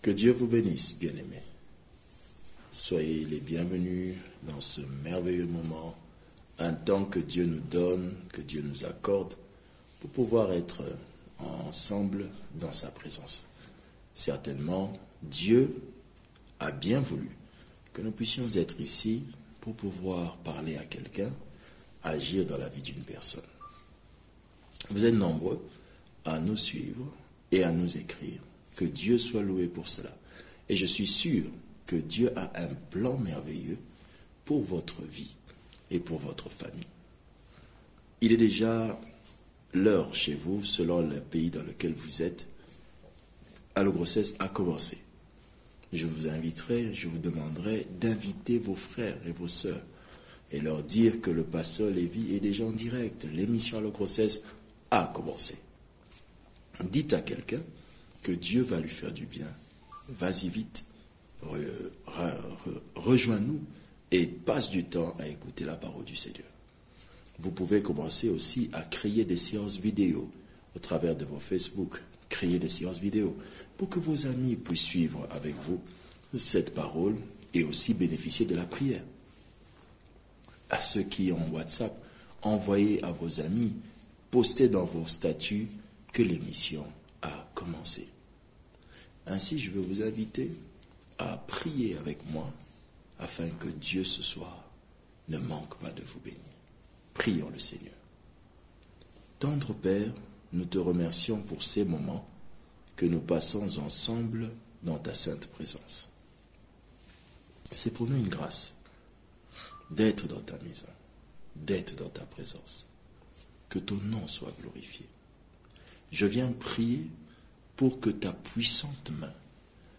Que Dieu vous bénisse, bien-aimés. Soyez les bienvenus dans ce merveilleux moment, un temps que Dieu nous donne, que Dieu nous accorde, pour pouvoir être ensemble dans sa présence. Certainement, Dieu a bien voulu que nous puissions être ici pour pouvoir parler à quelqu'un, agir dans la vie d'une personne. Vous êtes nombreux à nous suivre et à nous écrire. Que Dieu soit loué pour cela. Et je suis sûr que Dieu a un plan merveilleux pour votre vie et pour votre famille. Il est déjà l'heure chez vous, selon le pays dans lequel vous êtes, à la grossesse a commencé. Je vous inviterai, je vous demanderai d'inviter vos frères et vos sœurs et leur dire que le pasteur Lévi est déjà en direct. L'émission à la grossesse a commencé. Dites à quelqu'un que Dieu va lui faire du bien. Vas-y vite, rejoins-nous et passe du temps à écouter la parole du Seigneur. Vous pouvez commencer aussi à créer des séances vidéo au travers de vos Facebook. Créer des séances vidéo pour que vos amis puissent suivre avec vous cette parole et aussi bénéficier de la prière. À ceux qui ont WhatsApp, envoyez à vos amis, postez dans vos statuts que l'émission a commencé. Ainsi, je veux vous inviter à prier avec moi afin que Dieu ce soir ne manque pas de vous bénir. Prions le Seigneur. Tendre Père, nous te remercions pour ces moments que nous passons ensemble dans ta sainte présence. C'est pour nous une grâce d'être dans ta maison, d'être dans ta présence. Que ton nom soit glorifié. Je viens prier pour que ta puissante main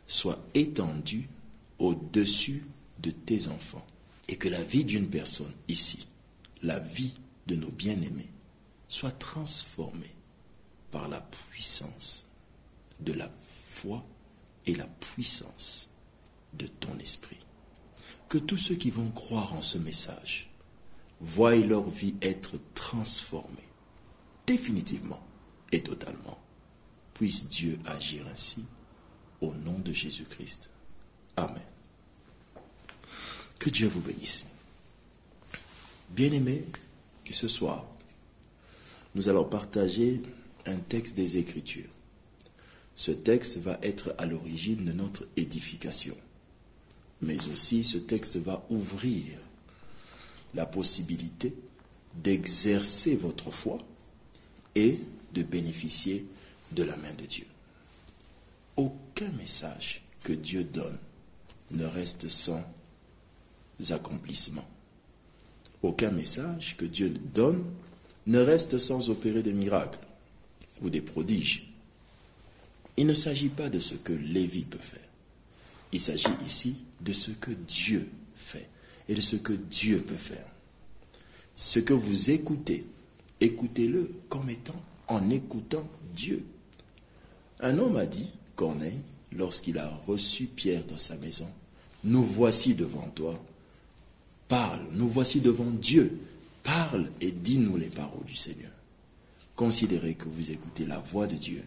soit étendue au-dessus de tes enfants et que la vie d'une personne ici, la vie de nos bien-aimés, soit transformée par la puissance de la foi et la puissance de ton esprit. Que tous ceux qui vont croire en ce message voient leur vie être transformée, définitivement et totalement. Puisse Dieu agir ainsi, au nom de Jésus-Christ. Amen. Que Dieu vous bénisse. Bien-aimés, que ce soir, nous allons partager un texte des Écritures. Ce texte va être à l'origine de notre édification. Mais aussi, ce texte va ouvrir la possibilité d'exercer votre foi et de bénéficier de la main de Dieu. Aucun message que Dieu donne ne reste sans accomplissement. Aucun message que Dieu donne ne reste sans opérer des miracles ou des prodiges. Il ne s'agit pas de ce que Lévi peut faire. Il s'agit ici de ce que Dieu fait et de ce que Dieu peut faire. Ce que vous écoutez, écoutez-le comme étant en écoutant Dieu. Un homme a dit, Corneille, lorsqu'il a reçu Pierre dans sa maison, « Nous voici devant toi, parle, nous voici devant Dieu, parle et dis-nous les paroles du Seigneur. » Considérez que vous écoutez la voix de Dieu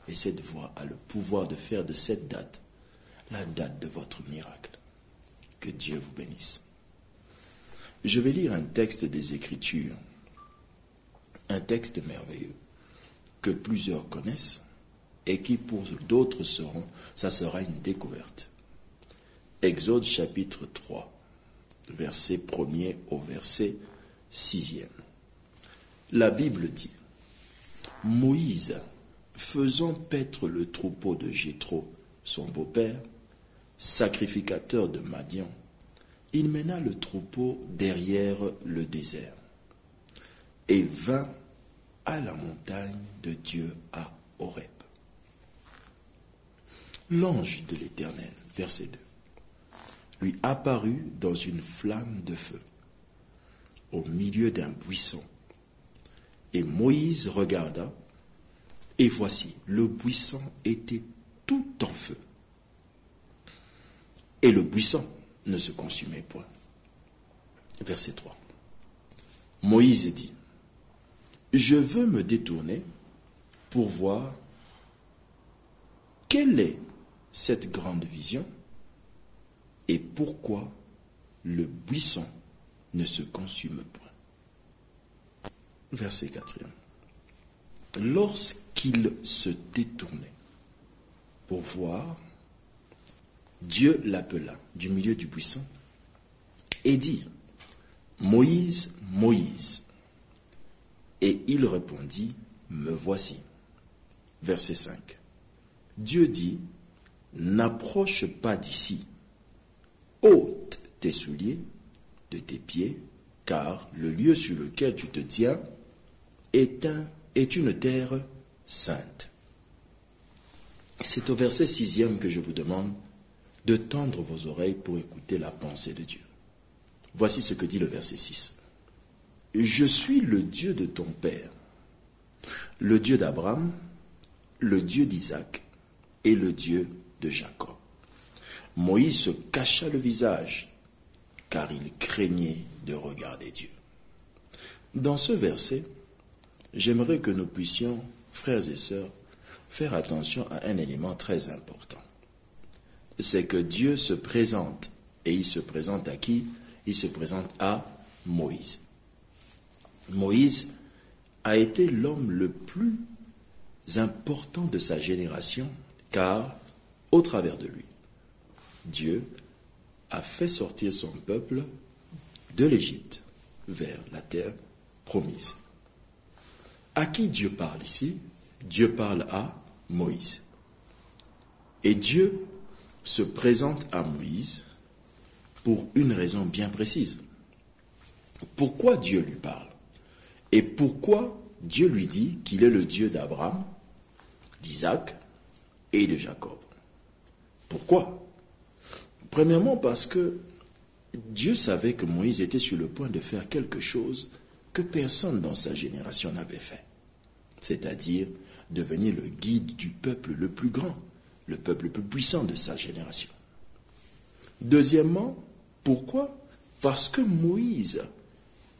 et cette voix a le pouvoir de faire de cette date la date de votre miracle. Que Dieu vous bénisse. Je vais lire un texte des Écritures, un texte merveilleux que plusieurs connaissent et qui pour d'autres ça sera une découverte. Exode chapitre 3, verset 1er au verset 6e. La Bible dit, « Moïse, faisant paître le troupeau de Jéthro, son beau-père, sacrificateur de Madian, il mena le troupeau derrière le désert et vint à la montagne de Dieu à Horeb. L'ange de l'Éternel, verset 2, lui apparut dans une flamme de feu au milieu d'un buisson. Et Moïse regarda, et voici, le buisson était tout en feu. Et le buisson ne se consumait point. Verset 3. Moïse dit, « Je veux me détourner pour voir quelle est cette grande vision et pourquoi le buisson ne se consume point. Verset 4. Lorsqu'il se détournait pour voir, Dieu l'appela du milieu du buisson et dit, Moïse, Moïse. Et il répondit, me voici. Verset 5. Dieu dit, n'approche pas d'ici, ôte tes souliers de tes pieds, car le lieu sur lequel tu te tiens est une terre sainte. C'est au verset 6e que je vous demande de tendre vos oreilles pour écouter la pensée de Dieu. Voici ce que dit le verset 6. Je suis le Dieu de ton père, le Dieu d'Abraham, le Dieu d'Isaac et le Dieu de Jacob. Moïse se cacha le visage, car il craignait de regarder Dieu. Dans ce verset, j'aimerais que nous puissions, frères et sœurs, faire attention à un élément très important. C'est que Dieu se présente, et il se présente à qui? Il se présente à Moïse. Moïse a été l'homme le plus important de sa génération, car, au travers de lui, Dieu a fait sortir son peuple de l'Égypte vers la terre promise. À qui Dieu parle ici? Dieu parle à Moïse. Et Dieu se présente à Moïse pour une raison bien précise. Pourquoi Dieu lui parle? Et pourquoi Dieu lui dit qu'il est le Dieu d'Abraham, d'Isaac et de Jacob? Pourquoi? Premièrement parce que Dieu savait que Moïse était sur le point de faire quelque chose que personne dans sa génération n'avait fait. C'est-à-dire devenir le guide du peuple le plus grand, le peuple le plus puissant de sa génération. Deuxièmement, pourquoi? Parce que Moïse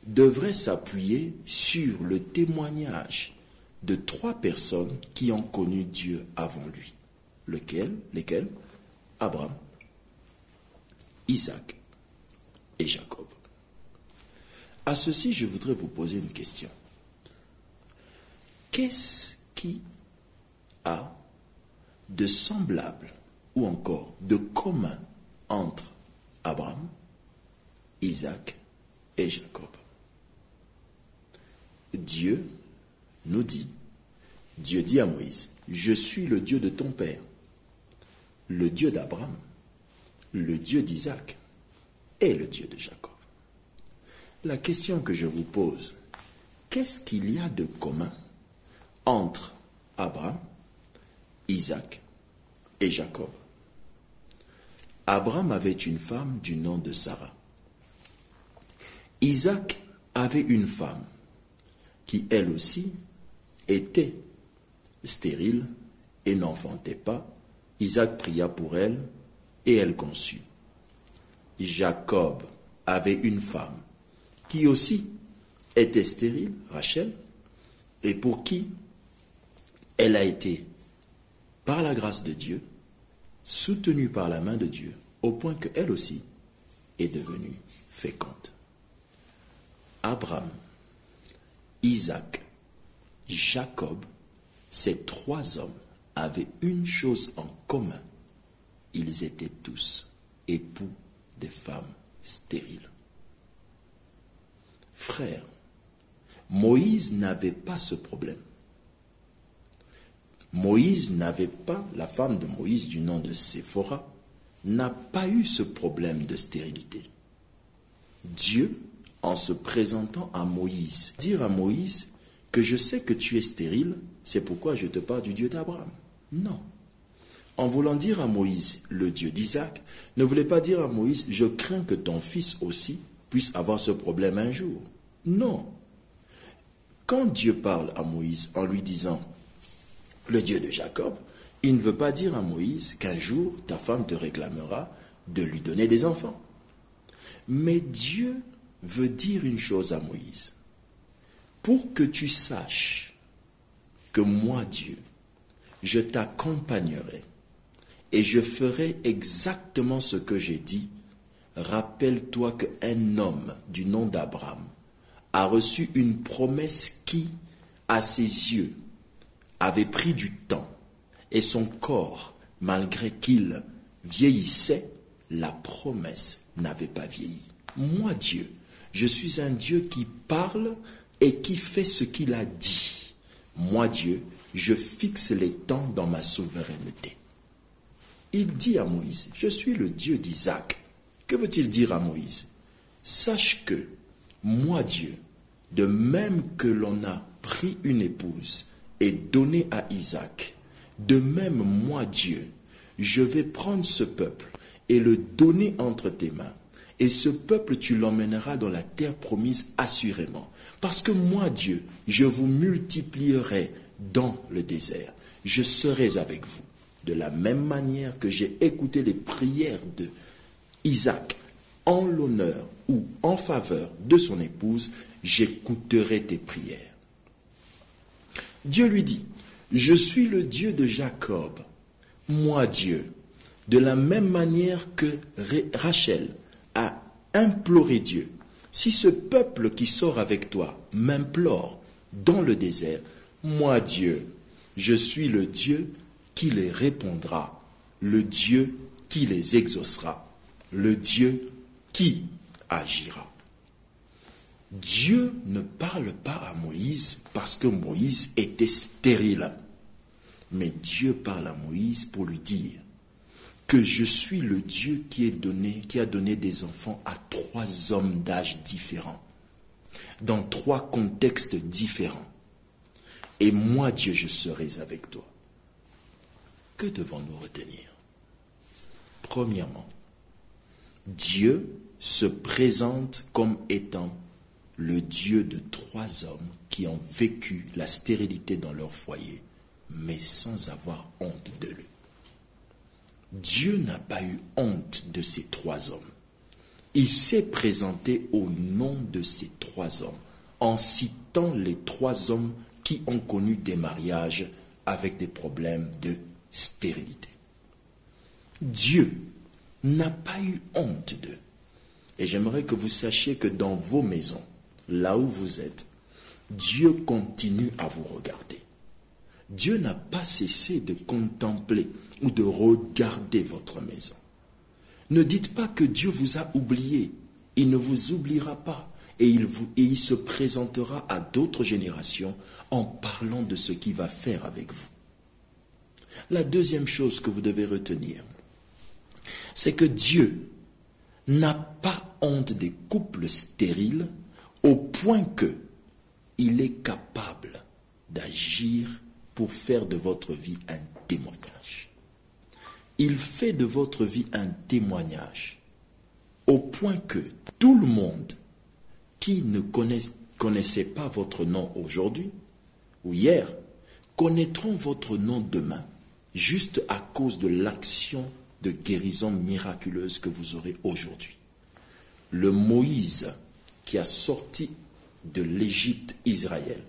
devrait s'appuyer sur le témoignage de 3 personnes qui ont connu Dieu avant lui. Lesquels? Abraham, Isaac et Jacob. À ceci, je voudrais vous poser une question. Qu'est-ce qui a de semblable ou encore de commun entre Abraham, Isaac et Jacob? Dieu nous dit, Dieu dit à Moïse, je suis le Dieu de ton père, le Dieu d'Abraham, le Dieu d'Isaac et le Dieu de Jacob. La question que je vous pose, qu'est-ce qu'il y a de commun entre Abraham, Isaac et Jacob? Abraham avait une femme du nom de Sarah. Isaac avait une femme qui, elle aussi, était stérile et n'enfantait pas. Isaac pria pour elle et elle conçut. Jacob avait une femme qui aussi était stérile, Rachel, et pour qui elle a été, par la grâce de Dieu, soutenue par la main de Dieu, au point qu'elle aussi est devenue féconde. Abraham, Isaac, Jacob, ces 3 hommes avaient une chose en commun. Ils étaient tous époux des femmes stériles. Frères, Moïse n'avait pas ce problème. Moïse n'avait pas, la femme de Moïse du nom de Séphora, n'a pas eu ce problème de stérilité. Dieu, en se présentant à Moïse, dire à Moïse que je sais que tu es stérile, c'est pourquoi je te parle du Dieu d'Abraham. Non. En voulant dire à Moïse le Dieu d'Isaac, ne voulait pas dire à Moïse, je crains que ton fils aussi puisse avoir ce problème un jour. Non. Quand Dieu parle à Moïse en lui disant le Dieu de Jacob, il ne veut pas dire à Moïse qu'un jour ta femme te réclamera de lui donner des enfants. Mais Dieu veut dire une chose à Moïse. Pour que tu saches que moi, Dieu, je t'accompagnerai et je ferai exactement ce que j'ai dit. Rappelle-toi qu'un homme du nom d'Abraham a reçu une promesse qui, à ses yeux, avait pris du temps, et son corps, malgré qu'il vieillissait, la promesse n'avait pas vieilli. Moi, Dieu, je suis un Dieu qui parle et qui fait ce qu'il a dit. Moi, Dieu, je fixe les temps dans ma souveraineté. Il dit à Moïse, je suis le Dieu d'Isaac. Que veut-il dire à Moïse? Sache que, moi, Dieu, de même que l'on a pris une épouse et donné à Isaac, de même, moi, Dieu, je vais prendre ce peuple et le donner entre tes mains. Et ce peuple, tu l'emmèneras dans la terre promise assurément. Parce que moi, Dieu, je vous multiplierai dans le désert. Je serai avec vous. De la même manière que j'ai écouté les prières de Isaac en l'honneur ou en faveur de son épouse, j'écouterai tes prières. Dieu lui dit, je suis le Dieu de Jacob, moi Dieu. De la même manière que Rachel a imploré Dieu, si ce peuple qui sort avec toi m'implore dans le désert, moi Dieu, je suis le Dieu qui les répondra, le Dieu qui les exaucera, le Dieu qui agira. Dieu ne parle pas à Moïse parce que Moïse était stérile. Mais Dieu parle à Moïse pour lui dire que je suis le Dieu qui a donné des enfants à 3 hommes d'âge différents, dans 3 contextes différents. Et moi, Dieu, je serai avec toi. Que devons-nous retenir? Premièrement, Dieu se présente comme étant le Dieu de 3 hommes qui ont vécu la stérilité dans leur foyer, mais sans avoir honte de lui. Dieu n'a pas eu honte de ces 3 hommes. Il s'est présenté au nom de ces 3 hommes, en citant les 3 hommes qui ont connu des mariages avec des problèmes de stérilité. Dieu n'a pas eu honte d'eux. Et j'aimerais que vous sachiez que dans vos maisons, là où vous êtes, Dieu continue à vous regarder. Dieu n'a pas cessé de contempler ou de regarder votre maison. Ne dites pas que Dieu vous a oublié. Il ne vous oubliera pas. Et il se présentera à d'autres générations en parlant de ce qu'il va faire avec vous. La deuxième chose que vous devez retenir, c'est que Dieu n'a pas honte des couples stériles au point que il est capable d'agir pour faire de votre vie un témoignage. Il fait de votre vie un témoignage au point que tout le monde qui ne connaissait pas votre nom aujourd'hui ou hier connaîtront votre nom demain juste à cause de l'action de guérison miraculeuse que vous aurez aujourd'hui. Le Moïse qui a sorti de l'Égypte Israël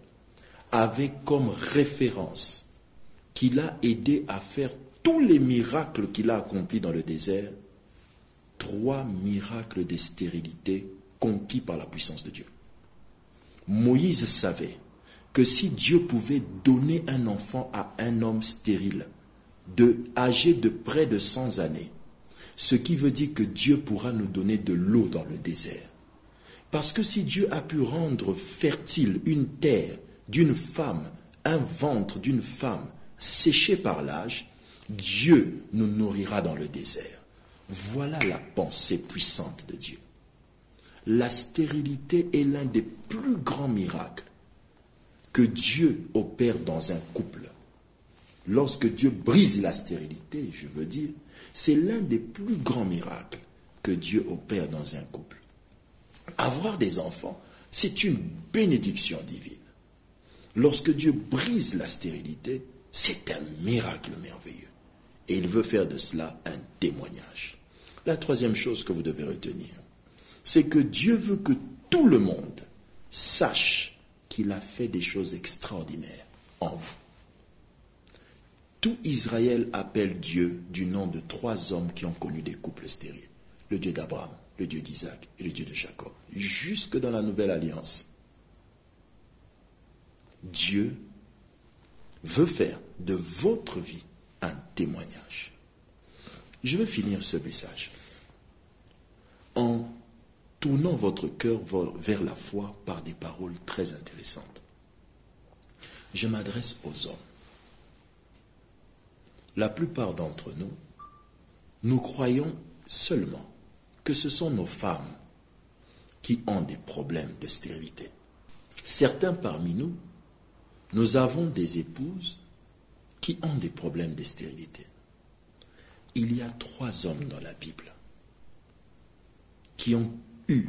avait comme référence qu'il a aidé à faire tous les miracles qu'il a accomplis dans le désert, 3 miracles de stérilité conquis par la puissance de Dieu. Moïse savait que si Dieu pouvait donner un enfant à un homme stérile, âgé de près de 100 années, ce qui veut dire que Dieu pourra nous donner de l'eau dans le désert. Parce que si Dieu a pu rendre fertile une terre d'une femme, un ventre d'une femme séché par l'âge, Dieu nous nourrira dans le désert. Voilà la pensée puissante de Dieu. La stérilité est l'un des plus grands miracles que Dieu opère dans un couple. Lorsque Dieu brise la stérilité, je veux dire, c'est l'un des plus grands miracles que Dieu opère dans un couple. Avoir des enfants, c'est une bénédiction divine. Lorsque Dieu brise la stérilité, c'est un miracle merveilleux. Et il veut faire de cela un témoignage. La troisième chose que vous devez retenir, c'est que Dieu veut que tout le monde sache qu'il a fait des choses extraordinaires en vous. Tout Israël appelle Dieu du nom de 3 hommes qui ont connu des couples stériles. Le Dieu d'Abraham, le Dieu d'Isaac et le Dieu de Jacob. Jusque dans la Nouvelle Alliance. Dieu veut faire de votre vie un témoignage. Je vais finir ce message en tournant votre cœur vers la foi par des paroles très intéressantes. Je m'adresse aux hommes. La plupart d'entre nous, nous croyons seulement que ce sont nos femmes qui ont des problèmes de stérilité. Certains parmi nous, nous avons des épouses qui ont des problèmes de stérilité. Il y a 3 hommes dans la Bible qui ont eu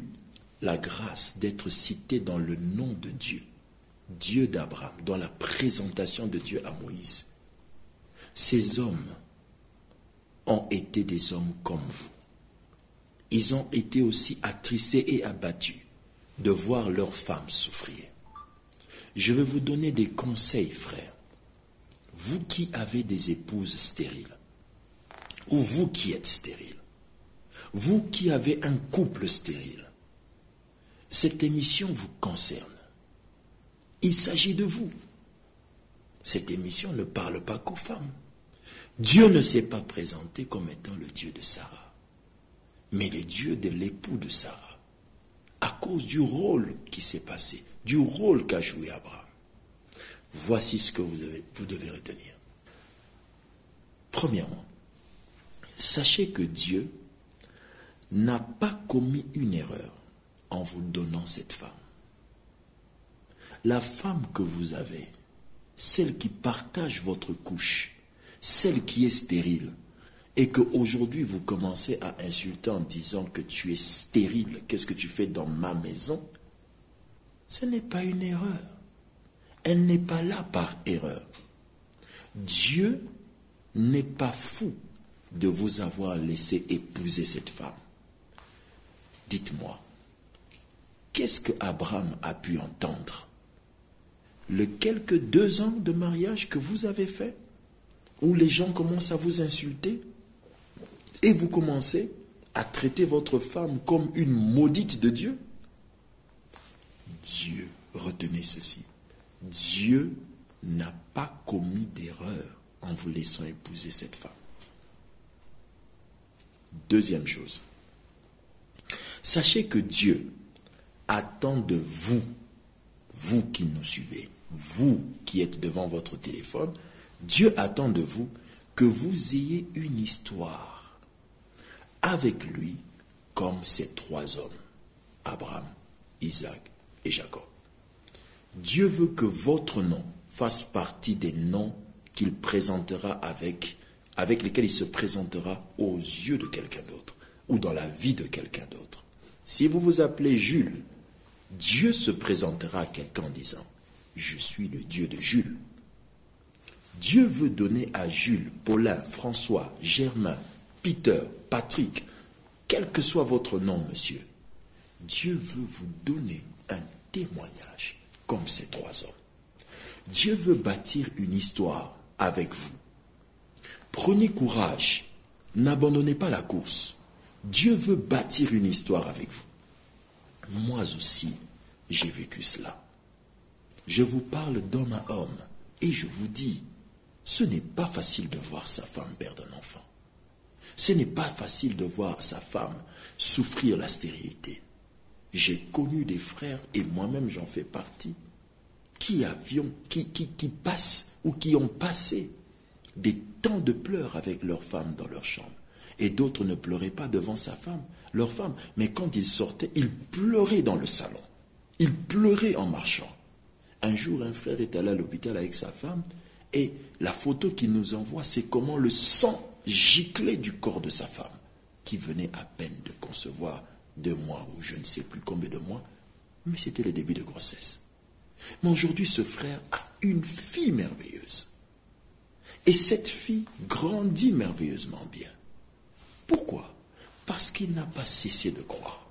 la grâce d'être cités dans le nom de Dieu, Dieu d'Abraham, dans la présentation de Dieu à Moïse. Ces hommes ont été des hommes comme vous. Ils ont été aussi attristés et abattus de voir leurs femmes souffrir. Je vais vous donner des conseils, frères. Vous qui avez des épouses stériles, ou vous qui êtes stérile, vous qui avez un couple stérile, cette émission vous concerne. Il s'agit de vous. Cette émission ne parle pas qu'aux femmes. Dieu ne s'est pas présenté comme étant le Dieu de Sarah, mais le Dieu de l'époux de Sarah, à cause du rôle qui s'est passé, du rôle qu'a joué Abraham. Voici ce que vous devez retenir. Premièrement, sachez que Dieu n'a pas commis une erreur en vous donnant cette femme. La femme que vous avez, celle qui partage votre couche, celle qui est stérile, et qu'aujourd'hui vous commencez à insulter en disant que tu es stérile, qu'est-ce que tu fais dans ma maison? Ce n'est pas une erreur. Elle n'est pas là par erreur. Dieu n'est pas fou de vous avoir laissé épouser cette femme. Dites-moi, qu'est-ce que Abraham a pu entendre? Les quelques 2 ans de mariage que vous avez fait, où les gens commencent à vous insulter, et vous commencez à traiter votre femme comme une maudite de Dieu? Dieu, retenez ceci, Dieu n'a pas commis d'erreur en vous laissant épouser cette femme. Deuxième chose, sachez que Dieu attend de vous, vous qui nous suivez, vous qui êtes devant votre téléphone, Dieu attend de vous que vous ayez une histoire avec lui comme ces 3 hommes, Abraham, Isaac et Jacob. Dieu veut que votre nom fasse partie des noms qu'il présentera avec lesquels il se présentera aux yeux de quelqu'un d'autre ou dans la vie de quelqu'un d'autre. Si vous vous appelez Jules, Dieu se présentera à quelqu'un en disant « Je suis le Dieu de Jules ». Dieu veut donner à Jules, Paulin, François, Germain, Peter, Patrick, quel que soit votre nom, monsieur, Dieu veut vous donner un témoignage comme ces 3 hommes. Dieu veut bâtir une histoire avec vous. Prenez courage, n'abandonnez pas la course. Dieu veut bâtir une histoire avec vous. Moi aussi, j'ai vécu cela. Je vous parle d'homme à homme et je vous dis, ce n'est pas facile de voir sa femme perdre un enfant. Ce n'est pas facile de voir sa femme souffrir la stérilité. J'ai connu des frères, et moi-même j'en fais partie, qui passent ou qui ont passé des temps de pleurs avec leur femme dans leur chambre. Et d'autres ne pleuraient pas devant leur femme, mais quand ils sortaient, ils pleuraient dans le salon. Ils pleuraient en marchant. Un jour, un frère est allé à l'hôpital avec sa femme, et la photo qu'il nous envoie, c'est comment le sang giclait du corps de sa femme, qui venait à peine de concevoir 2 mois ou je ne sais plus combien de mois, mais c'était le début de grossesse. Mais aujourd'hui, ce frère a une fille merveilleuse. Et cette fille grandit merveilleusement bien. Pourquoi? Parce qu'il n'a pas cessé de croire.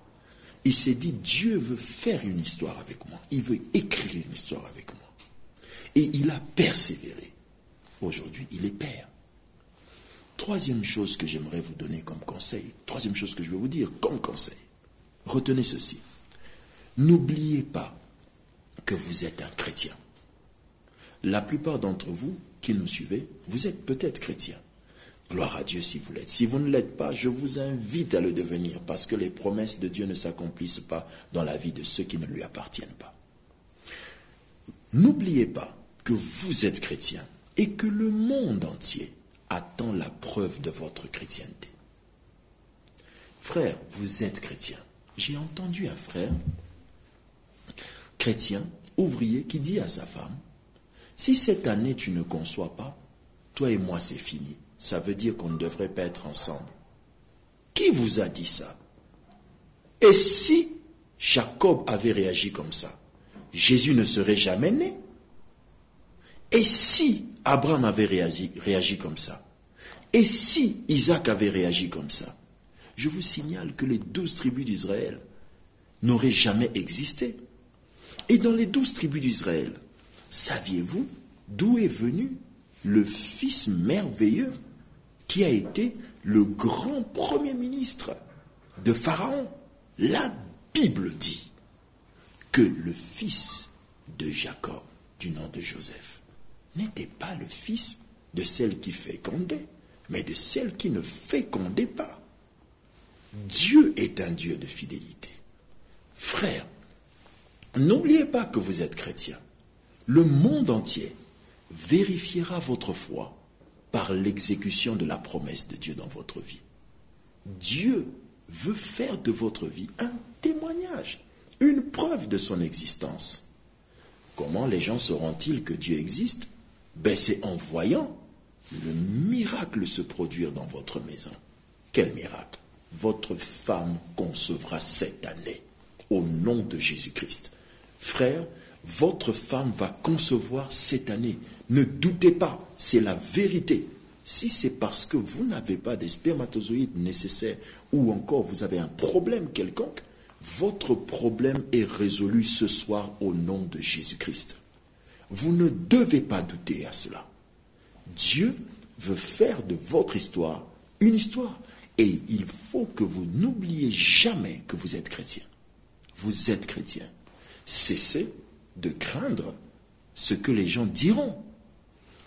Il s'est dit, Dieu veut faire une histoire avec moi. Il veut écrire une histoire avec moi. Et il a persévéré. Aujourd'hui, il est père. Troisième chose que j'aimerais vous donner comme conseil, troisième chose que je vais vous dire comme conseil, retenez ceci. N'oubliez pas que vous êtes un chrétien. La plupart d'entre vous qui nous suivez, vous êtes peut-être chrétien. Gloire à Dieu si vous l'êtes. Si vous ne l'êtes pas, je vous invite à le devenir parce que les promesses de Dieu ne s'accomplissent pas dans la vie de ceux qui ne lui appartiennent pas. N'oubliez pas que vous êtes chrétien et que le monde entier attend la preuve de votre chrétienté. Frère, vous êtes chrétien. J'ai entendu un frère chrétien, ouvrier, qui dit à sa femme, « Si cette année tu ne conçois pas, toi et moi c'est fini. Ça veut dire qu'on ne devrait pas être ensemble. » Qui vous a dit ça? Et si Jacob avait réagi comme ça, Jésus ne serait jamais né? Et si Abraham avait réagi comme ça? Et si Isaac avait réagi comme ça? Je vous signale que les 12 tribus d'Israël n'auraient jamais existé. Et dans les 12 tribus d'Israël, saviez-vous d'où est venu le fils merveilleux qui a été le grand premier ministre de Pharaon? La Bible dit que le fils de Jacob, du nom de Joseph, n'était pas le fils de celle qui fécondait, mais de celle qui ne fécondait pas. Dieu est un Dieu de fidélité. Frère, n'oubliez pas que vous êtes chrétien. Le monde entier vérifiera votre foi par l'exécution de la promesse de Dieu dans votre vie. Dieu veut faire de votre vie un témoignage, une preuve de son existence. Comment les gens sauront-ils que Dieu existe? C'est en voyant le miracle se produire dans votre maison. Quel miracle? Votre femme concevra cette année, au nom de Jésus-Christ. Frère, votre femme va concevoir cette année. Ne doutez pas, c'est la vérité. Si c'est parce que vous n'avez pas des spermatozoïdes nécessaires ou encore vous avez un problème quelconque, votre problème est résolu ce soir au nom de Jésus-Christ. Vous ne devez pas douter à cela. Dieu veut faire de votre histoire une histoire. Et il faut que vous n'oubliez jamais que vous êtes chrétien. Vous êtes chrétien. Cessez de craindre ce que les gens diront.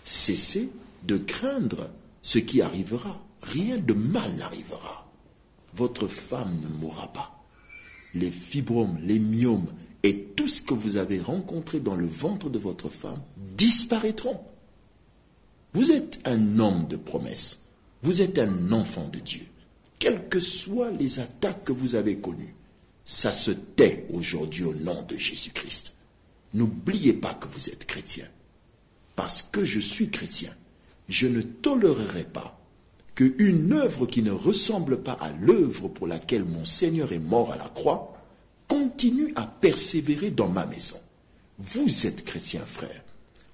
Cessez de craindre ce qui arrivera. Rien de mal n'arrivera. Votre femme ne mourra pas. Les fibromes, les myomes et tout ce que vous avez rencontré dans le ventre de votre femme disparaîtront. Vous êtes un homme de promesse. Vous êtes un enfant de Dieu. Quelles que soient les attaques que vous avez connues, ça se tait aujourd'hui au nom de Jésus-Christ. N'oubliez pas que vous êtes chrétien. Parce que je suis chrétien, je ne tolérerai pas qu'une œuvre qui ne ressemble pas à l'œuvre pour laquelle mon Seigneur est mort à la croix continue à persévérer dans ma maison. Vous êtes chrétien, frère.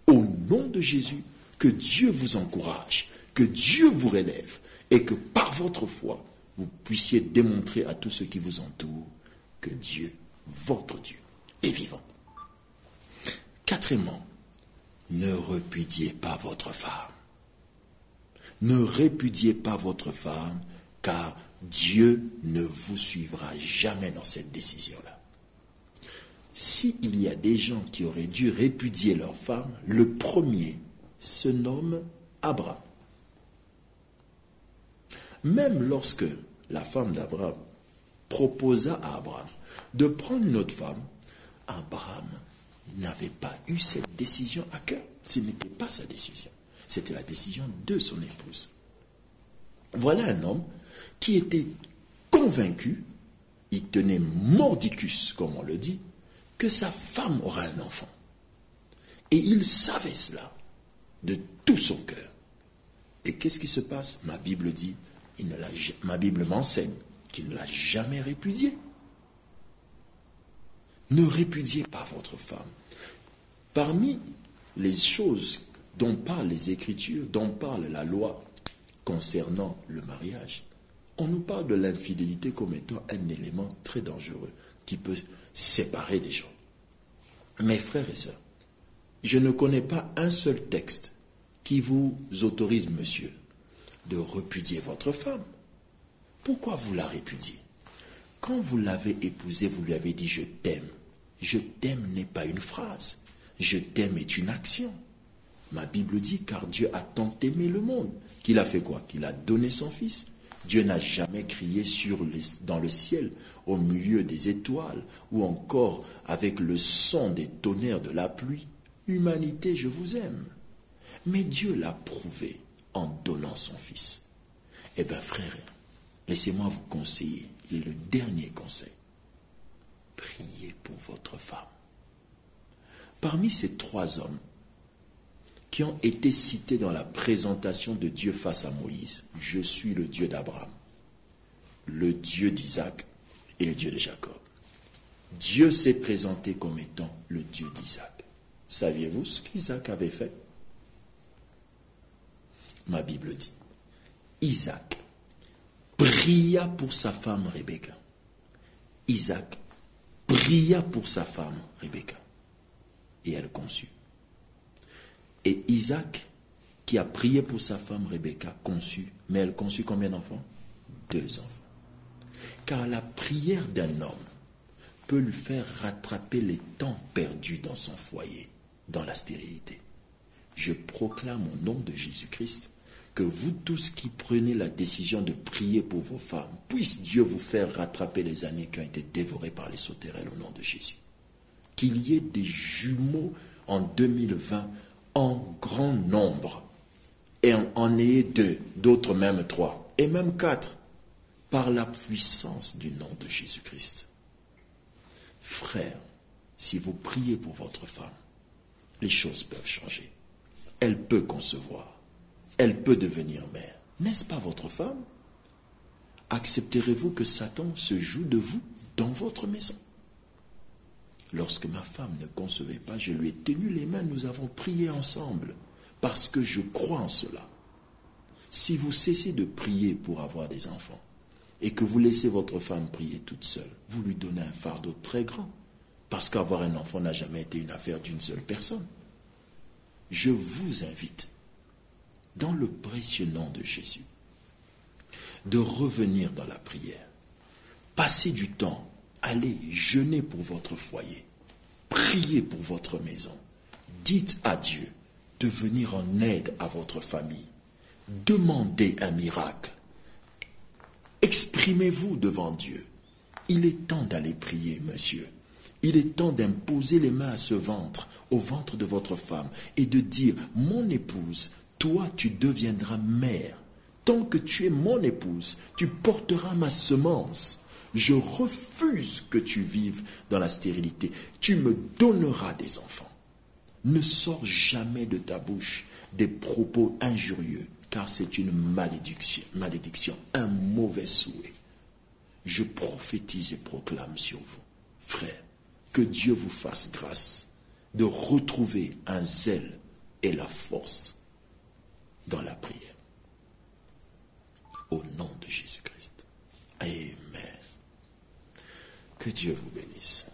Au nom de Jésus, que Dieu vous encourage, que Dieu vous relève et que par votre foi, vous puissiez démontrer à tous ceux qui vous entourent que Dieu, votre Dieu, est vivant. Quatrièmement, ne répudiez pas votre femme. Ne répudiez pas votre femme, car Dieu ne vous suivra jamais dans cette décision-là. S'il y a des gens qui auraient dû répudier leur femme, le premier se nomme Abraham. Même lorsque la femme d'Abraham proposa à Abraham de prendre une autre femme, Abraham n'avait pas eu cette décision à cœur. Ce n'était pas sa décision. C'était la décision de son épouse. Voilà un homme qui était convaincu, il tenait mordicus, comme on le dit, que sa femme aura un enfant. Et il savait cela de tout son cœur. Et qu'est-ce qui se passe? Ma Bible dit, ma Bible m'enseigne qu'il ne l'a jamais répudié. Ne répudiez pas votre femme. Parmi les choses dont parlent les Écritures, dont parle la loi concernant le mariage, on nous parle de l'infidélité comme étant un élément très dangereux qui peut séparer des gens. Mes frères et sœurs, je ne connais pas un seul texte qui vous autorise, monsieur, de repudier votre femme. Pourquoi vous la répudiez? Quand vous l'avez épousée, vous lui avez dit « je t'aime ». Je t'aime n'est pas une phrase. Je t'aime est une action. Ma Bible dit « car Dieu a tant aimé le monde ». Qu'il a fait quoi? Qu'il a donné son Fils. Dieu n'a jamais crié dans le ciel, au milieu des étoiles, ou encore avec le son des tonnerres de la pluie. « Humanité, je vous aime ». Mais Dieu l'a prouvé en donnant son Fils. Eh bien, frères, laissez-moi vous conseiller le dernier conseil. Priez pour votre femme. Parmi ces 3 hommes qui ont été cités dans la présentation de Dieu face à Moïse, je suis le Dieu d'Abraham, le Dieu d'Isaac et le Dieu de Jacob. Dieu s'est présenté comme étant le Dieu d'Isaac. Saviez-vous ce qu'Isaac avait fait? Ma Bible dit, Isaac pria pour sa femme Rebecca. Isaac pria pour sa femme Rebecca. Et elle conçut. Et Isaac, qui a prié pour sa femme Rebecca, conçut. Mais elle conçut combien d'enfants? 2 enfants. Car la prière d'un homme peut lui faire rattraper les temps perdus dans son foyer, dans la stérilité. Je proclame au nom de Jésus-Christ que vous tous qui prenez la décision de prier pour vos femmes, puisse Dieu vous faire rattraper les années qui ont été dévorées par les sauterelles au nom de Jésus. Qu'il y ait des jumeaux en 2020 en grand nombre, et en ayez 2, d'autres même 3, et même 4, par la puissance du nom de Jésus-Christ. Frères, si vous priez pour votre femme, les choses peuvent changer. Elle peut concevoir. Elle peut devenir mère. N'est-ce pas votre femme? Accepterez-vous que Satan se joue de vous dans votre maison? Lorsque ma femme ne concevait pas, je lui ai tenu les mains, nous avons prié ensemble, parce que je crois en cela. Si vous cessez de prier pour avoir des enfants, et que vous laissez votre femme prier toute seule, vous lui donnez un fardeau très grand, parce qu'avoir un enfant n'a jamais été une affaire d'une seule personne. Je vous invite, dans le précieux nom de Jésus, de revenir dans la prière. Passez du temps, allez jeûner pour votre foyer, priez pour votre maison. Dites à Dieu de venir en aide à votre famille. Demandez un miracle. Exprimez-vous devant Dieu. Il est temps d'aller prier, monsieur. Il est temps d'imposer les mains à ce ventre, au ventre de votre femme, et de dire, mon épouse, toi, tu deviendras mère. Tant que tu es mon épouse, tu porteras ma semence. Je refuse que tu vives dans la stérilité. Tu me donneras des enfants. Ne sors jamais de ta bouche des propos injurieux, car c'est une malédiction, un mauvais souhait. Je prophétise et proclame sur vous, frères, que Dieu vous fasse grâce de retrouver un zèle et la force dans la prière. Au nom de Jésus-Christ. Amen. Que Dieu vous bénisse.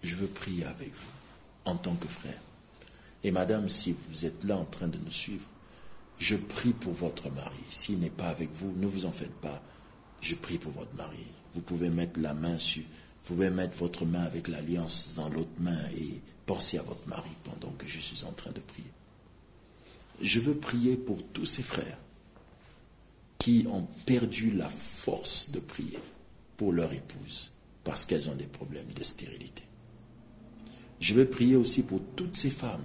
Je veux prier avec vous en tant que frère. Et madame, si vous êtes là en train de nous suivre, je prie pour votre mari. S'il n'est pas avec vous, ne vous en faites pas. Je prie pour votre mari. Vous pouvez mettre la main sur, vous pouvez mettre votre main avec l'alliance dans l'autre main et penser à votre mari pendant que je suis en train de prier. Je veux prier pour tous ces frères qui ont perdu la force de prier pour leur épouse parce qu'elles ont des problèmes de stérilité. Je veux prier aussi pour toutes ces femmes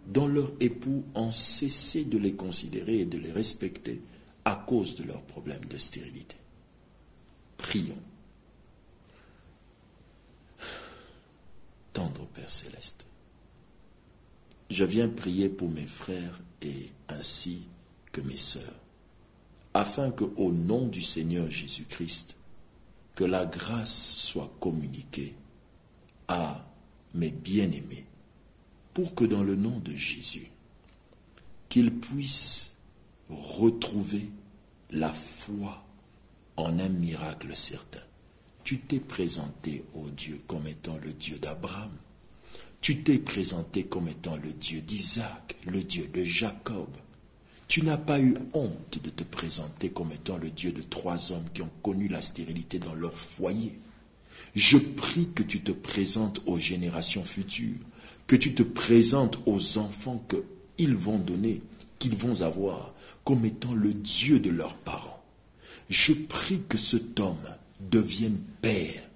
dont leurs époux ont cessé de les considérer et de les respecter à cause de leurs problèmes de stérilité. Prions. Tendre Père Céleste, je viens prier pour mes frères et ainsi que mes sœurs, afin que, au nom du Seigneur Jésus-Christ, que la grâce soit communiquée à mes bien-aimés, pour que dans le nom de Jésus, qu'ils puissent retrouver la foi en un miracle certain. Tu t'es présenté, ô Dieu, comme étant le Dieu d'Abraham. Tu t'es présenté comme étant le Dieu d'Isaac, le Dieu de Jacob. Tu n'as pas eu honte de te présenter comme étant le Dieu de 3 hommes qui ont connu la stérilité dans leur foyer. Je prie que tu te présentes aux générations futures, que tu te présentes aux enfants qu'ils vont donner, qu'ils vont avoir, comme étant le Dieu de leurs parents. Je prie que cet homme devienne père,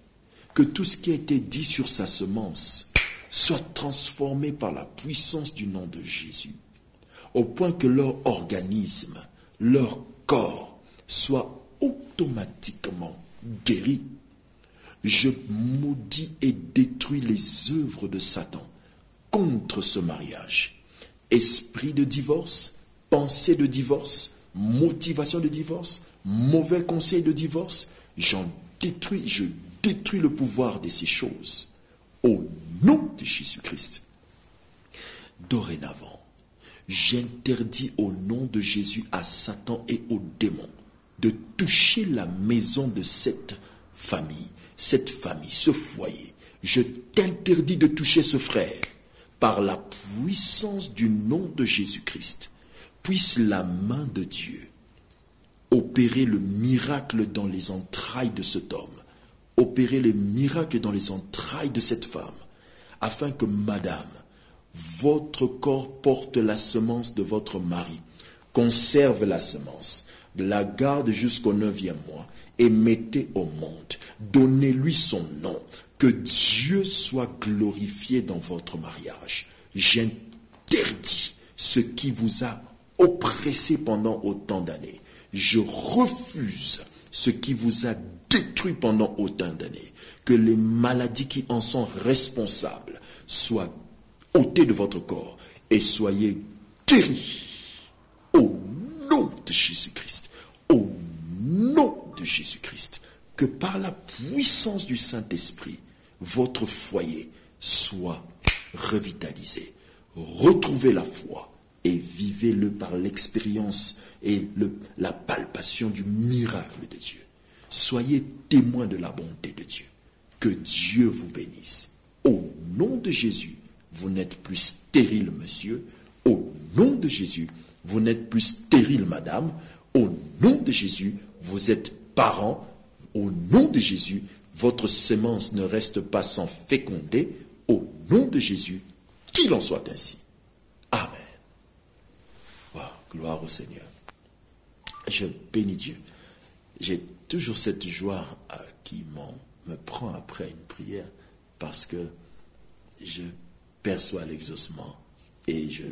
que tout ce qui a été dit sur sa semence soit transformé par la puissance du nom de Jésus, au point que leur organisme, leur corps soit automatiquement guéri. Je maudis et détruis les œuvres de Satan contre ce mariage. Esprit de divorce, pensée de divorce, motivation de divorce, mauvais conseil de divorce, je détruis le pouvoir de ces choses. Au nom de Jésus-Christ. Dorénavant, j'interdis au nom de Jésus à Satan et aux démons de toucher la maison de cette famille, ce foyer. Je t'interdis de toucher ce frère. Par la puissance du nom de Jésus-Christ, puisse la main de Dieu opérer le miracle dans les entrailles de cet homme, opérer le miracle dans les entrailles de cette femme, afin que, madame, votre corps porte la semence de votre mari, conserve la semence, la garde jusqu'au 9e mois et mettez au monde. Donnez-lui son nom. Que Dieu soit glorifié dans votre mariage. J'interdis ce qui vous a oppressé pendant autant d'années. Je refuse ce qui vous a détruit pendant autant d'années. Que les maladies qui en sont responsables soient ôtées de votre corps et soyez guéris. Au nom de Jésus-Christ. Au nom de Jésus-Christ. Que par la puissance du Saint-Esprit, votre foyer soit revitalisé. Retrouvez la foi et vivez-le par l'expérience et la palpation du miracle de Dieu. Soyez témoins de la bonté de Dieu. Que Dieu vous bénisse. Au nom de Jésus, vous n'êtes plus stérile, monsieur. Au nom de Jésus, vous n'êtes plus stérile, madame. Au nom de Jésus, vous êtes parents. Au nom de Jésus, votre semence ne reste pas sans féconder. Au nom de Jésus, qu'il en soit ainsi. Amen. Wow, gloire au Seigneur. Je bénis Dieu. J'ai toujours cette joie qui me prend après une prière parce que je perçois l'exaucement et je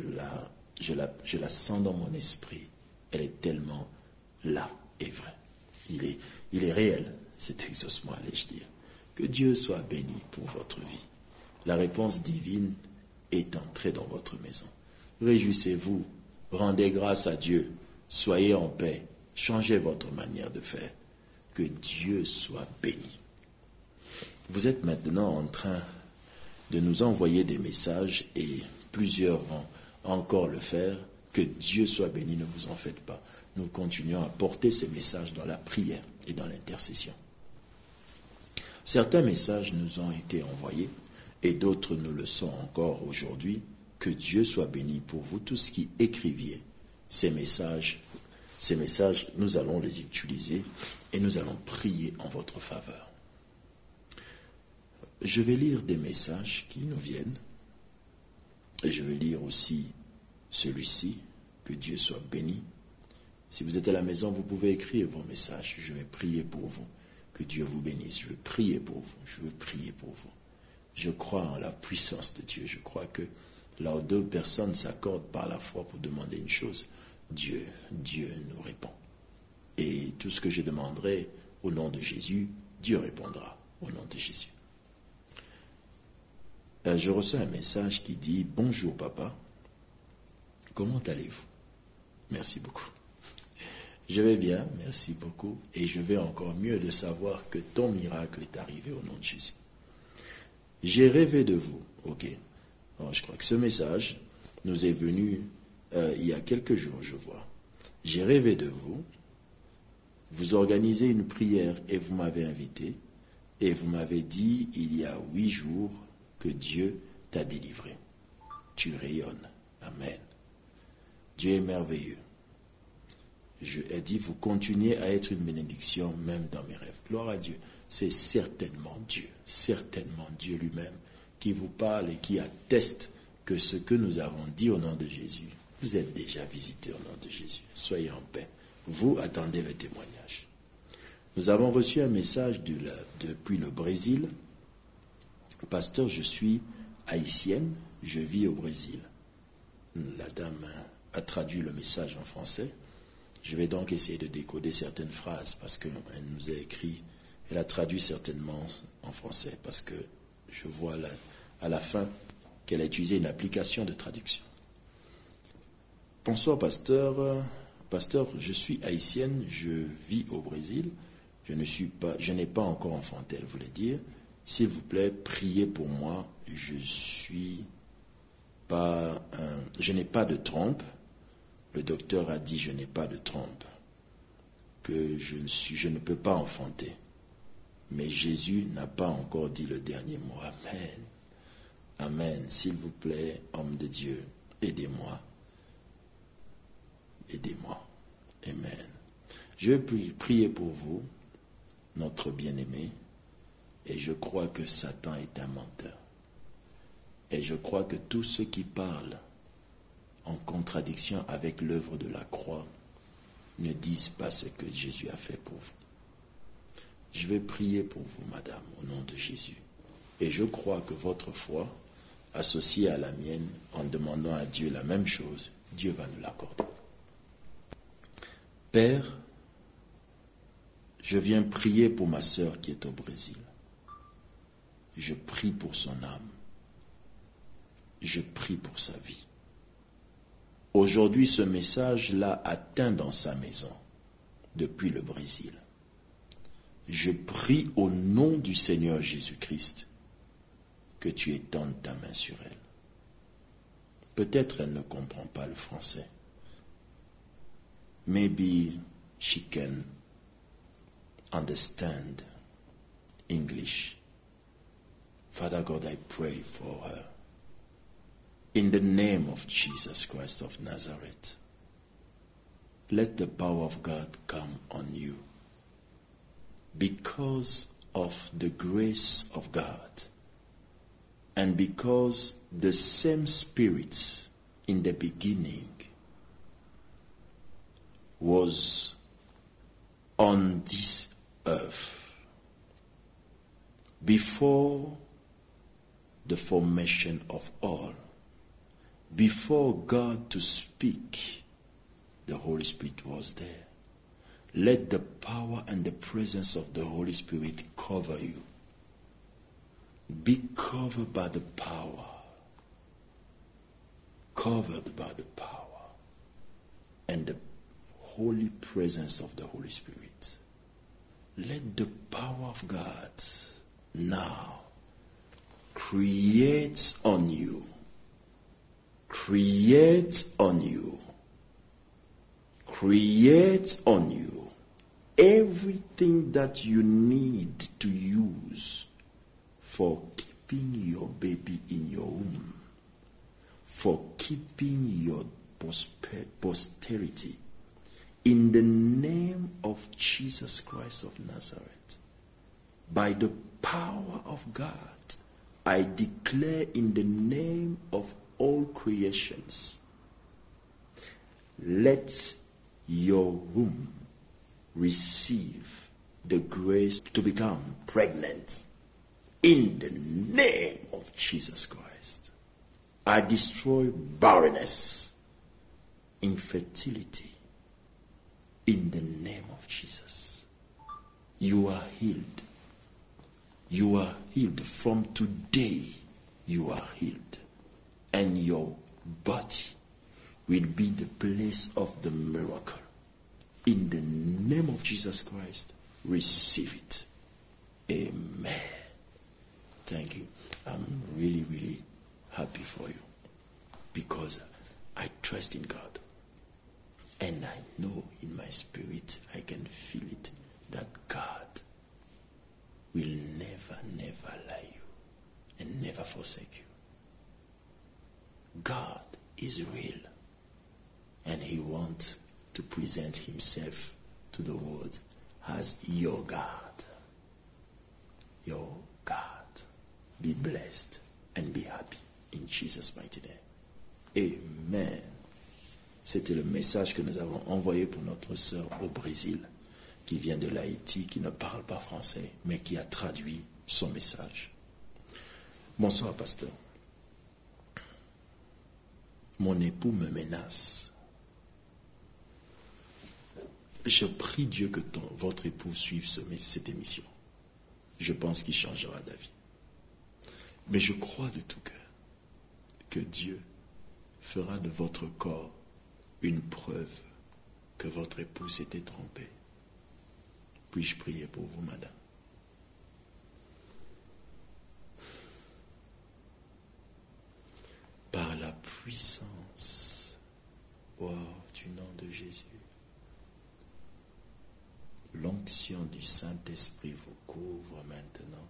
la sens dans mon esprit. Elle est tellement là et vraie. Il est réel, cet exaucement, allais-je dire. Que Dieu soit béni pour votre vie. La réponse divine est entrée dans votre maison. Réjouissez-vous, rendez grâce à Dieu, soyez en paix, changez votre manière de faire. Que Dieu soit béni. Vous êtes maintenant en train de nous envoyer des messages et plusieurs vont encore le faire. Que Dieu soit béni, ne vous en faites pas. Nous continuons à porter ces messages dans la prière et dans l'intercession. Certains messages nous ont été envoyés et d'autres nous le sont encore aujourd'hui. Que Dieu soit béni pour vous, tous qui écriviez ces messages, nous allons les utiliser et nous allons prier en votre faveur. Je vais lire des messages qui nous viennent et je vais lire aussi celui-ci. Que Dieu soit béni. Si vous êtes à la maison, vous pouvez écrire vos messages. Je vais prier pour vous. Que Dieu vous bénisse. Je veux prier pour vous. Je veux prier pour vous. Je crois en la puissance de Dieu. Je crois que là où 2 personnes s'accordent par la foi pour demander une chose, Dieu nous répond. Et tout ce que je demanderai au nom de Jésus, Dieu répondra au nom de Jésus. Je reçois un message qui dit « Bonjour papa, comment allez-vous » Merci beaucoup. Je vais bien, merci beaucoup, et je vais encore mieux de savoir que ton miracle est arrivé au nom de Jésus. J'ai rêvé de vous, ok. Alors, je crois que ce message nous est venu il y a quelques jours, je vois. J'ai rêvé de vous, vous organisez une prière et vous m'avez invité, et vous m'avez dit il y a 8 jours que Dieu t'a délivré. Tu rayonnes. Amen. Dieu est merveilleux. Je ai dit, vous continuez à être une bénédiction même dans mes rêves. Gloire à Dieu. C'est certainement Dieu lui-même qui vous parle et qui atteste que ce que nous avons dit au nom de Jésus, vous êtes déjà visité au nom de Jésus. Soyez en paix. Vous attendez le témoignage. Nous avons reçu un message depuis le Brésil. Pasteur, je suis haïtienne, je vis au Brésil. La dame a traduit le message en français. Je vais donc essayer de décoder certaines phrases parce qu'elle nous a écrit, elle a traduit certainement en français parce que je vois à la fin qu'elle a utilisé une application de traduction. Bonsoir pasteur. Pasteur, je suis haïtienne, je vis au Brésil. Je n'ai pas encore enfanté, elle voulait dire. S'il vous plaît, priez pour moi. Je n'ai pas de trompe. Le docteur a dit je n'ai pas de trompe, que je ne peux pas enfanter. Mais Jésus n'a pas encore dit le dernier mot. Amen. Amen. S'il vous plaît, homme de Dieu, aidez-moi. Aidez-moi. Amen. Je vais prier pour vous, notre bien-aimé, et je crois que Satan est un menteur. Et je crois que tous ceux qui parlent en contradiction avec l'œuvre de la croix ne disent pas ce que Jésus a fait pour vous. Je vais prier pour vous, madame, au nom de Jésus. Et je crois que votre foi, associée à la mienne, en demandant à Dieu la même chose, Dieu va nous l'accorder. Père, je viens prier pour ma sœur qui est au Brésil. Je prie pour son âme. Je prie pour sa vie. Aujourd'hui, ce message l'a atteint dans sa maison, depuis le Brésil. Je prie au nom du Seigneur Jésus-Christ que tu étendes ta main sur elle. Peut-être elle ne comprend pas le français. Maybe she can understand English. Father God, I pray for her. In the name of Jesus Christ of Nazareth, let the power of God come on you. Because of the grace of God, and because the same Spirit in the beginning was on this earth before the formation of all. Before God to speak, the Holy Spirit was there. Let the power and the presence of the Holy Spirit cover you. Be covered by the power. Covered by the power and the holy presence of the Holy Spirit. Let the power of God now create on you. Create on you. Create on you everything that you need to use for keeping your baby in your womb, for keeping your posterity. In the name of Jesus Christ of Nazareth, by the power of God, I declare in the name of all creations, let your womb receive the grace to become pregnant. In the name of Jesus Christ, I destroy barrenness, infertility. In the name of Jesus, you are healed. You are healed. From today, you are healed. And your body will be the place of the miracle. In the name of Jesus Christ, receive it. Amen. Thank you. I'm really, really happy for you because I trust in God. And I know in my spirit, I can feel it, that God will never, never lie you and never forsake you. God is real. And he wants to present himself to the world as your God. Your God. Be blessed and be happy in Jesus' mighty name. Amen. C'était le message que nous avons envoyé pour notre sœur au Brésil, qui vient de l'Haïti, qui ne parle pas français, mais qui a traduit son message. Bonsoir, pasteur. Mon époux me menace. Je prie Dieu que votre époux suive cette émission. Je pense qu'il changera d'avis. Mais je crois de tout cœur que Dieu fera de votre corps une preuve que votre époux s'était trompé. Puis-je prier pour vous, madame? Par la puissance, du nom de Jésus, l'onction du Saint-Esprit vous couvre maintenant.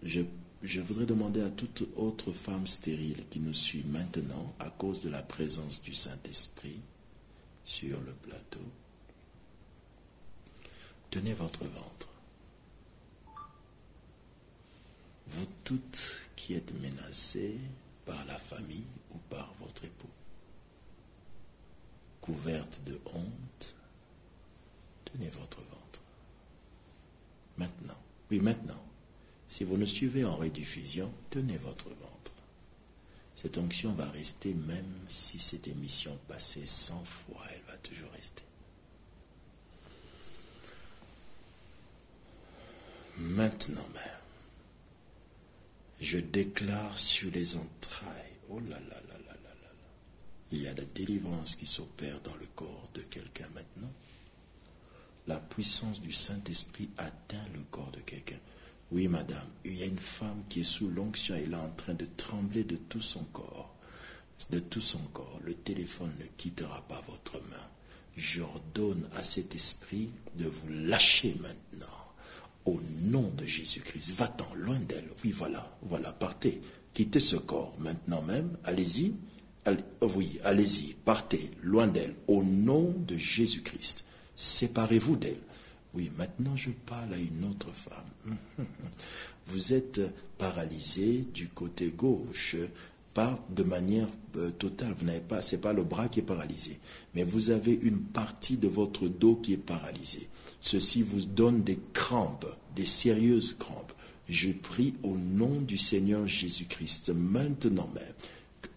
Je voudrais demander à toute autre femme stérile qui nous suit maintenant, à cause de la présence du Saint-Esprit sur le plateau, tenez votre ventre. Vous toutes qui êtes menacées par la famille ou par votre époux, couvertes de honte, tenez votre ventre. Maintenant, oui maintenant, si vous nous suivez en rediffusion, tenez votre ventre. Cette onction va rester même si cette émission passait 100 fois, elle va toujours rester. Maintenant même, je déclare sur les entrailles, oh là là là là là là là, il y a la délivrance qui s'opère dans le corps de quelqu'un maintenant. La puissance du Saint-Esprit atteint le corps de quelqu'un. Oui, madame, il y a une femme qui est sous l'onction, elle est en train de trembler de tout son corps. De tout son corps. Le téléphone ne quittera pas votre main. J'ordonne à cet esprit de vous lâcher maintenant. Au nom de Jésus-Christ. Va-t'en, loin d'elle. Oui, voilà, partez. Quittez ce corps maintenant même. Allez-y. Oui, allez-y. Partez, loin d'elle. Au nom de Jésus-Christ. Séparez-vous d'elle. Oui, maintenant je parle à une autre femme. Vous êtes paralysé du côté gauche, pas de manière totale. Vous n'avez pas, c'est pas le bras qui est paralysé, mais vous avez une partie de votre dos qui est paralysée. Ceci vous donne des crampes, des sérieuses crampes. Je prie au nom du Seigneur Jésus-Christ maintenant même.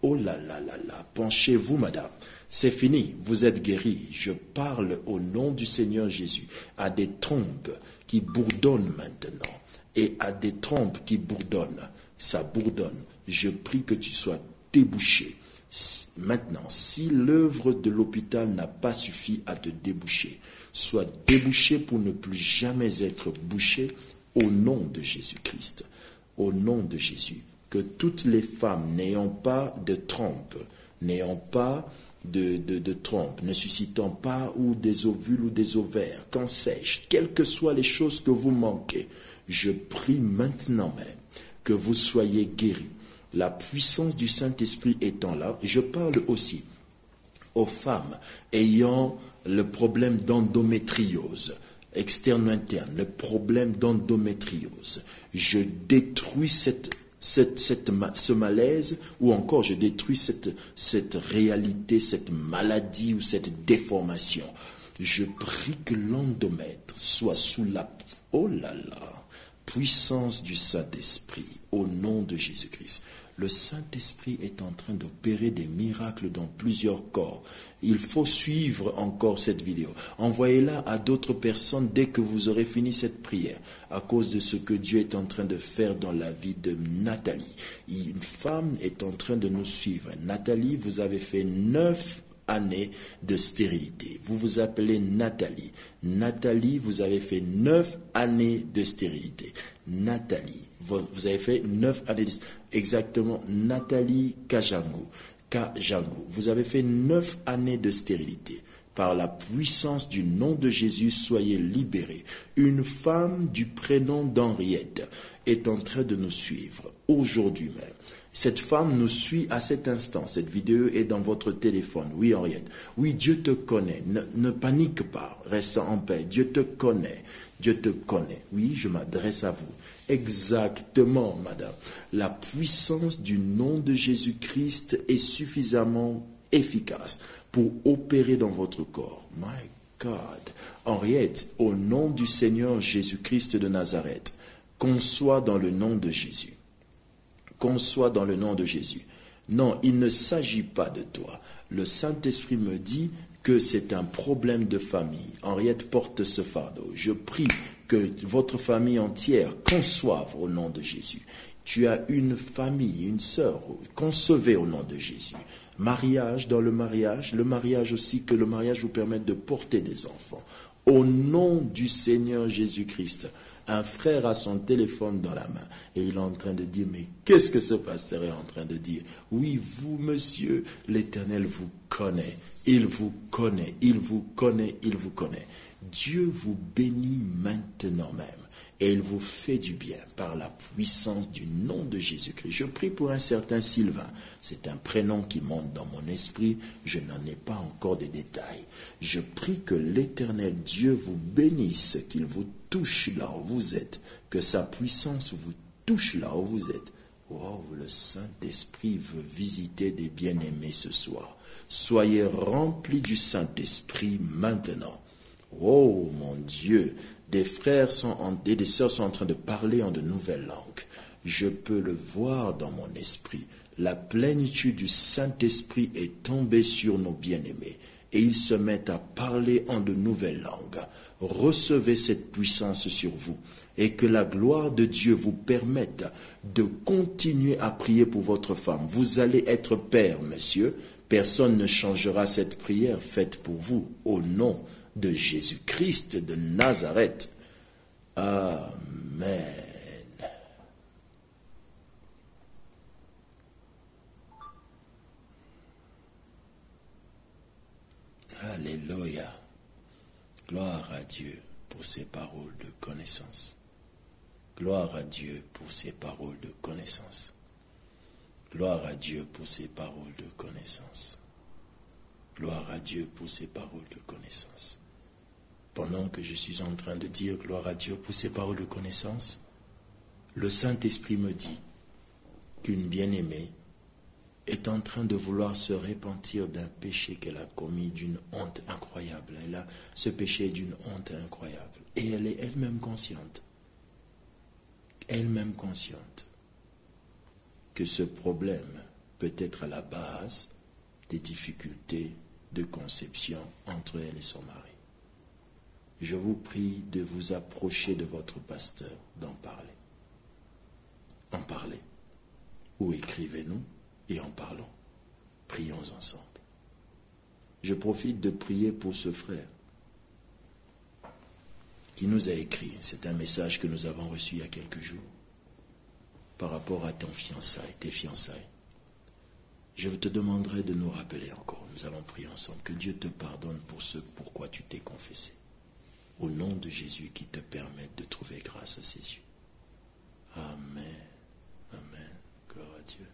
Oh là là là là, penchez-vous, madame. C'est fini, vous êtes guéri. Je parle au nom du Seigneur Jésus à des trompes qui bourdonnent maintenant et à des trompes qui bourdonnent. Ça bourdonne. Je prie que tu sois débouché. Maintenant, si l'œuvre de l'hôpital n'a pas suffi à te déboucher, sois débouché pour ne plus jamais être bouché au nom de Jésus-Christ. Au nom de Jésus. Que toutes les femmes n'ayant pas de trompe, n'ayant pas de trompe, ne suscitant pas ou des ovules ou des ovaires, qu'en sais-je, quelles que soient les choses que vous manquez, je prie maintenant même que vous soyez guéris. La puissance du Saint-Esprit étant là, je parle aussi aux femmes ayant le problème d'endométriose, externe ou interne, le problème d'endométriose. Je détruis ce malaise, ou encore je détruis cette réalité, cette maladie ou cette déformation. Je prie que l'endomètre soit sous la puissance du Saint-Esprit, au nom de Jésus-Christ. Le Saint-Esprit est en train d'opérer des miracles dans plusieurs corps. Il faut suivre encore cette vidéo. Envoyez-la à d'autres personnes dès que vous aurez fini cette prière, à cause de ce que Dieu est en train de faire dans la vie de Nathalie. Une femme est en train de nous suivre. Nathalie, vous avez fait 9 années de stérilité. Vous vous appelez Nathalie. Nathalie, vous avez fait 9 années de stérilité. Nathalie, vous avez fait 9 années de stérilité. Exactement, Nathalie Kajango. Kajango. Vous avez fait 9 années de stérilité. Par la puissance du nom de Jésus, soyez libérés. Une femme du prénom d'Henriette est en train de nous suivre aujourd'hui même. Cette femme nous suit à cet instant. Cette vidéo est dans votre téléphone. Oui, Henriette. Oui, Dieu te connaît. Ne panique pas. Reste en paix. Dieu te connaît. Dieu te connaît. Oui, je m'adresse à vous. Exactement, madame. La puissance du nom de Jésus-Christ est suffisamment efficace pour opérer dans votre corps. My God. Henriette, au nom du Seigneur Jésus-Christ de Nazareth, conçois dans le nom de Jésus. Conçois dans le nom de Jésus. Non, il ne s'agit pas de toi. Le Saint-Esprit me dit que c'est un problème de famille. Henriette porte ce fardeau. Je prie que votre famille entière conçoive au nom de Jésus. Tu as une famille, une sœur, concevez au nom de Jésus. Mariage dans le mariage aussi, que le mariage vous permette de porter des enfants. Au nom du Seigneur Jésus-Christ, un frère a son téléphone dans la main et il est en train de dire, mais qu'est-ce que ce pasteur est en train de dire? Oui, vous, monsieur, l'Éternel vous connaît. Il vous connaît, il vous connaît, il vous connaît. Dieu vous bénit maintenant même et il vous fait du bien par la puissance du nom de Jésus-Christ. Je prie pour un certain Sylvain. C'est un prénom qui monte dans mon esprit. Je n'en ai pas encore de détails. Je prie que l'Éternel Dieu vous bénisse, qu'il vous touche là où vous êtes, que sa puissance vous touche là où vous êtes. Oh, le Saint-Esprit veut visiter des bien-aimés ce soir. Soyez remplis du Saint-Esprit maintenant. Oh mon Dieu, des frères et des sœurs sont en train de parler en de nouvelles langues. Je peux le voir dans mon esprit. La plénitude du Saint-Esprit est tombée sur nos bien-aimés et ils se mettent à parler en de nouvelles langues. Recevez cette puissance sur vous et que la gloire de Dieu vous permette de continuer à prier pour votre femme. Vous allez être père, monsieur. Personne ne changera cette prière faite pour vous au nom de Jésus-Christ de Nazareth. Amen. Alléluia. Gloire à Dieu pour ces paroles de connaissance. Gloire à Dieu pour ces paroles de connaissance. Gloire à Dieu pour ces paroles de connaissance. Gloire à Dieu pour ces paroles de connaissance. Pendant que je suis en train de dire gloire à Dieu pour ces paroles de connaissance, le Saint-Esprit me dit qu'une bien-aimée est en train de vouloir se repentir d'un péché qu'elle a commis, d'une honte incroyable. Ce péché est d'une honte incroyable. Et elle est elle-même consciente. Elle-même consciente que ce problème peut être à la base des difficultés de conception entre elle et son mari. Je vous prie de vous approcher de votre pasteur, d'en parler. En parler. Ou écrivez-nous et en parlons. Prions ensemble. Je profite de prier pour ce frère qui nous a écrit. C'est un message que nous avons reçu il y a quelques jours par rapport à tes fiançailles. Je te demanderai de nous rappeler encore. Nous allons prier ensemble. Que Dieu te pardonne pour ce pourquoi tu t'es confessé. Au nom de Jésus qui te permette de trouver grâce à ses yeux. Amen. Amen. Gloire à Dieu.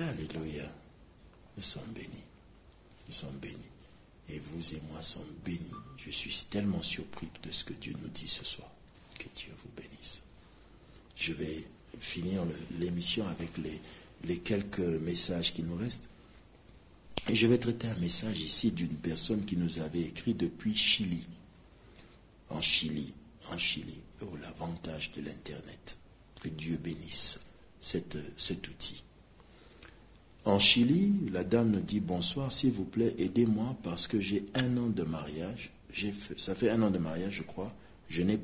Alléluia. Nous sommes bénis. Nous sommes bénis. Et vous et moi sommes bénis. Je suis tellement surpris de ce que Dieu nous dit ce soir. Que Dieu vous bénisse. Je vais finir l'émission avec les quelques messages qui nous restent. Et je vais traiter un message ici d'une personne qui nous avait écrit depuis Chili. En Chili. Oh, l'avantage de l'Internet. Que Dieu bénisse cet outil. En Chili, la dame nous dit « Bonsoir, s'il vous plaît, aidez-moi parce que j'ai 1 an de mariage. Ça fait 1 an de mariage, je crois. Je ne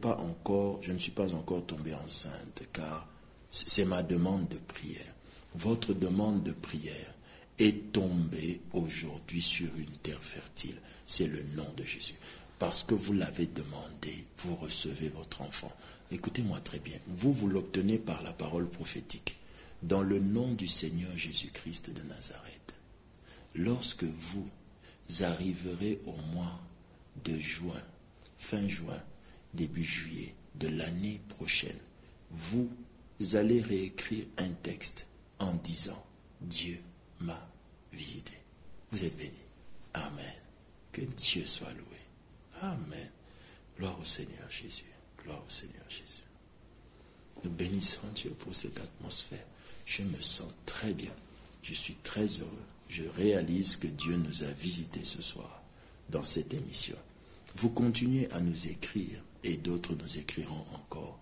suis pas encore tombée enceinte car c'est ma demande de prière. Votre demande de prière est tombée aujourd'hui sur une terre fertile. C'est le nom de Jésus. Parce que vous l'avez demandé, vous recevez votre enfant. Écoutez-moi très bien. Vous l'obtenez par la parole prophétique. Dans le nom du Seigneur Jésus-Christ de Nazareth. lorsque vous arriverez au mois de juin, fin juin, début juillet de l'année prochaine, vous allez réécrire un texte en disant « Dieu m'a visité ». Vous êtes bénis. Amen. Que Dieu soit loué. Amen. Gloire au Seigneur Jésus. Gloire au Seigneur Jésus. Nous bénissons Dieu pour cette atmosphère. Je me sens très bien. Je suis très heureux. Je réalise que Dieu nous a visités ce soir dans cette émission. Vous continuez à nous écrire et d'autres nous écriront encore.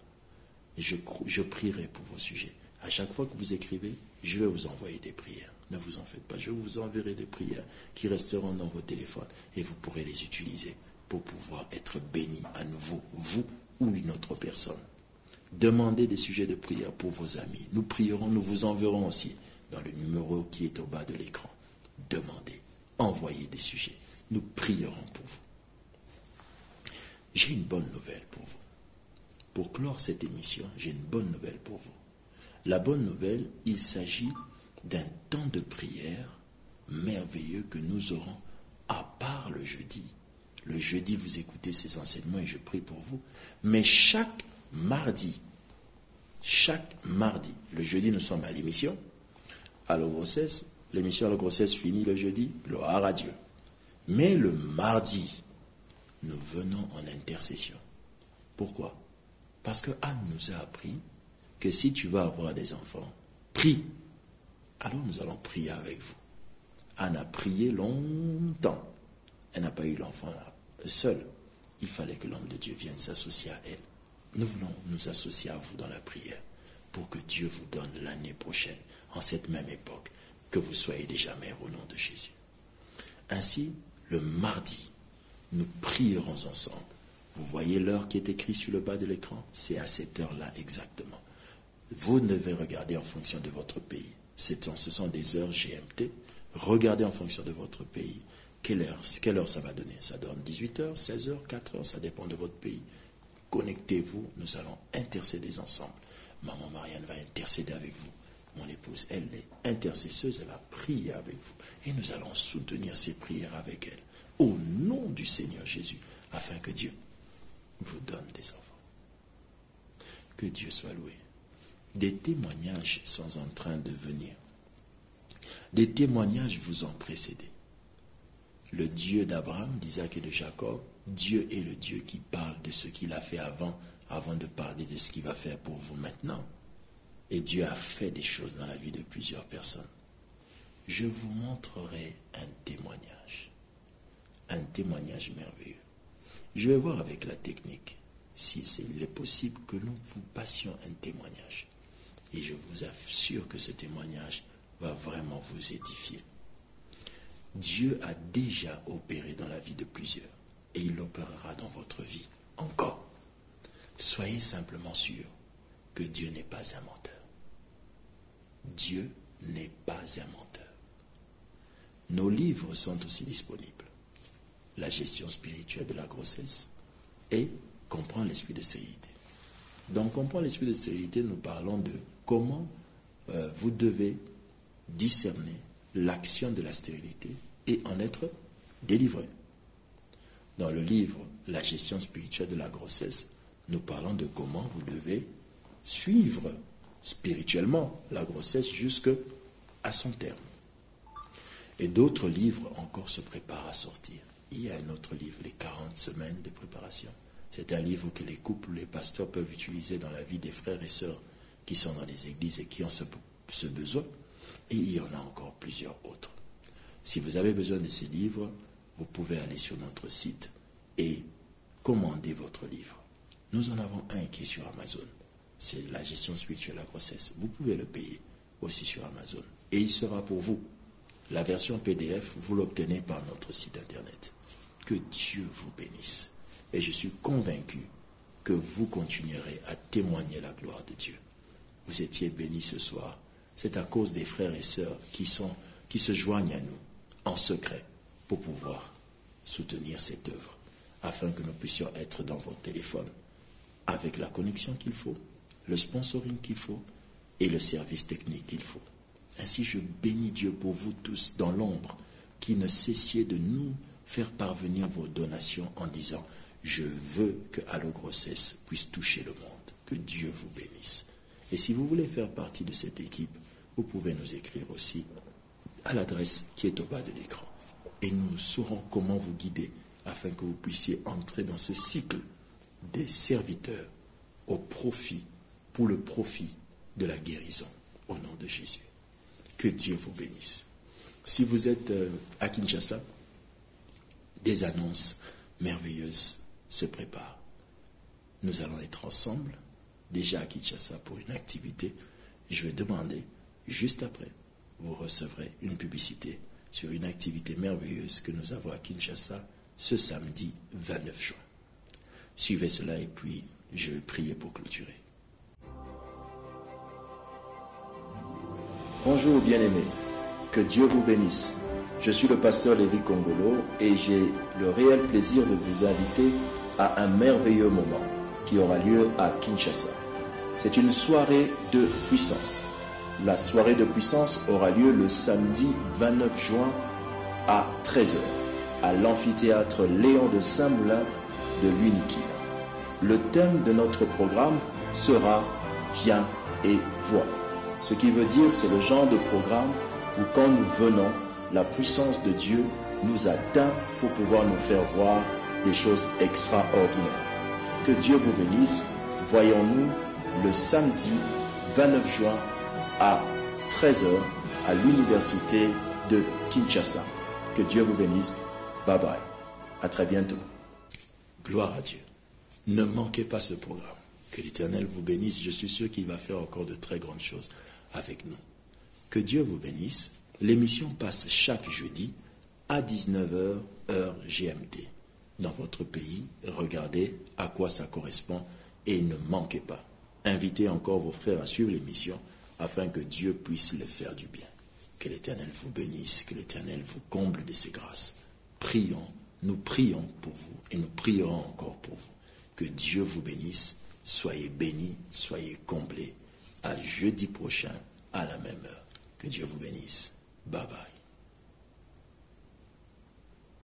Je prierai pour vos sujets. À chaque fois que vous écrivez, je vais vous envoyer des prières. Ne vous en faites pas. Je vous enverrai des prières qui resteront dans vos téléphones et vous pourrez les utiliser pour pouvoir être bénis à nouveau, vous ou une autre personne. Demandez des sujets de prière pour vos amis. Nous prierons, nous vous enverrons aussi dans le numéro qui est au bas de l'écran. Demandez, envoyez des sujets. Nous prierons pour vous. J'ai une bonne nouvelle pour vous. Pour clore cette émission, j'ai une bonne nouvelle pour vous. La bonne nouvelle, il s'agit d'un temps de prière merveilleux que nous aurons à part le jeudi. Le jeudi, vous écoutez ces enseignements et je prie pour vous. Mais chaque mardi, le jeudi, nous sommes à l'émission. À la grossesse, l'émission à la grossesse finit le jeudi, gloire à Dieu. Mais le mardi, nous venons en intercession. Pourquoi? Parce que Anne nous a appris que si tu vas avoir des enfants, prie. Alors nous allons prier avec vous. Anne a prié longtemps. Elle n'a pas eu l'enfant seule. Il fallait que l'homme de Dieu vienne s'associer à elle. Nous voulons nous associer à vous dans la prière pour que Dieu vous donne l'année prochaine, en cette même époque, que vous soyez déjà mère au nom de Jésus. Ainsi, le mardi, nous prierons ensemble. Vous voyez l'heure qui est écrite sur le bas de l'écran? C'est à cette heure-là exactement. Vous devez regarder en fonction de votre pays. Ce sont des heures GMT. Regardez en fonction de votre pays. Quelle heure ça va donner? Ça donne 18h, 16h, 4h, ça dépend de votre pays. Connectez-vous, nous allons intercéder ensemble. Maman Marianne va intercéder avec vous. Mon épouse, elle est intercesseuse, elle va prier avec vous. Et nous allons soutenir ces prières avec elle. Au nom du Seigneur Jésus, afin que Dieu vous donne des enfants. Que Dieu soit loué. Des témoignages sont en train de venir. Des témoignages vous ont précédé. Le Dieu d'Abraham, d'Isaac et de Jacob, Dieu est le Dieu qui parle de ce qu'il a fait avant de parler de ce qu'il va faire pour vous maintenant. Et Dieu a fait des choses dans la vie de plusieurs personnes. Je vous montrerai un témoignage merveilleux. Je vais voir avec la technique si il est possible que nous vous passions un témoignage. Et je vous assure que ce témoignage va vraiment vous édifier. Dieu a déjà opéré dans la vie de plusieurs et il opérera dans votre vie encore. Soyez simplement sûrs que Dieu n'est pas un menteur. Dieu n'est pas un menteur. Nos livres sont aussi disponibles. La gestion spirituelle de la grossesse et comprendre l'esprit de stérilité. Dans comprendre l'esprit de stérilité, nous parlons de comment vous devez discerner l'action de la stérilité et en être délivré. Dans le livre La gestion spirituelle de la grossesse, nous parlons de comment vous devez suivre spirituellement la grossesse jusqu'à son terme. Et d'autres livres encore se préparent à sortir. Il y a un autre livre, les 40 semaines de préparation. C'est un livre que les couples, les pasteurs peuvent utiliser dans la vie des frères et sœurs qui sont dans les églises et qui ont ce besoin. Et il y en a encore plusieurs autres. Si vous avez besoin de ces livres, vous pouvez aller sur notre site et commander votre livre. Nous en avons un qui est sur Amazon. C'est la gestion spirituelle de la grossesse. Vous pouvez le payer aussi sur Amazon. Et il sera pour vous. La version PDF, vous l'obtenez par notre site internet. Que Dieu vous bénisse. Et je suis convaincu que vous continuerez à témoigner la gloire de Dieu. Vous étiez bénis ce soir. C'est à cause des frères et sœurs qui se joignent à nous en secret pour pouvoir soutenir cette œuvre, afin que nous puissions être dans votre téléphone avec la connexion qu'il faut, le sponsoring qu'il faut et le service technique qu'il faut. Ainsi, je bénis Dieu pour vous tous dans l'ombre, qui ne cessiez de nous faire parvenir vos donations en disant « Je veux que Allo Grossesse puisse toucher le monde. Que Dieu vous bénisse. » Et si vous voulez faire partie de cette équipe, vous pouvez nous écrire aussi à l'adresse qui est au bas de l'écran. Et nous saurons comment vous guider afin que vous puissiez entrer dans ce cycle des serviteurs pour le profit de la guérison, au nom de Jésus. Que Dieu vous bénisse. Si vous êtes à Kinshasa, des annonces merveilleuses se préparent. Nous allons être ensemble, déjà à Kinshasa, pour une activité. Je vais demander, juste après, vous recevrez une publicité sur une activité merveilleuse que nous avons à Kinshasa ce samedi 29 juin. Suivez cela et puis je vais prier pour clôturer. Bonjour bien-aimés, que Dieu vous bénisse. Je suis le pasteur Lévi Kongolo et j'ai le réel plaisir de vous inviter à un merveilleux moment qui aura lieu à Kinshasa. C'est une soirée de puissance. La soirée de puissance aura lieu le samedi 29 juin à 13h à l'amphithéâtre Léon de Saint-Moulin de l'Unikina. Le thème de notre programme sera « Viens et vois ». Ce qui veut dire c'est le genre de programme où quand nous venons, la puissance de Dieu nous atteint pour pouvoir nous faire voir des choses extraordinaires. Que Dieu vous bénisse. Voyons-nous le samedi 29 juin à 13h à l'université de Kinshasa. Que Dieu vous bénisse. Bye bye. À très bientôt. Gloire à Dieu. Ne manquez pas ce programme. Que l'Éternel vous bénisse. Je suis sûr qu'il va faire encore de très grandes choses avec nous. Que Dieu vous bénisse. L'émission passe chaque jeudi à 19h, heure GMT. Dans votre pays, regardez à quoi ça correspond et ne manquez pas. Invitez encore vos frères à suivre l'émission afin que Dieu puisse les faire du bien. Que l'Éternel vous bénisse, que l'Éternel vous comble de ses grâces. Prions, nous prions pour vous et nous prierons encore pour vous. Que Dieu vous bénisse, soyez bénis, soyez comblés. À jeudi prochain, à la même heure. Que Dieu vous bénisse. Bye bye.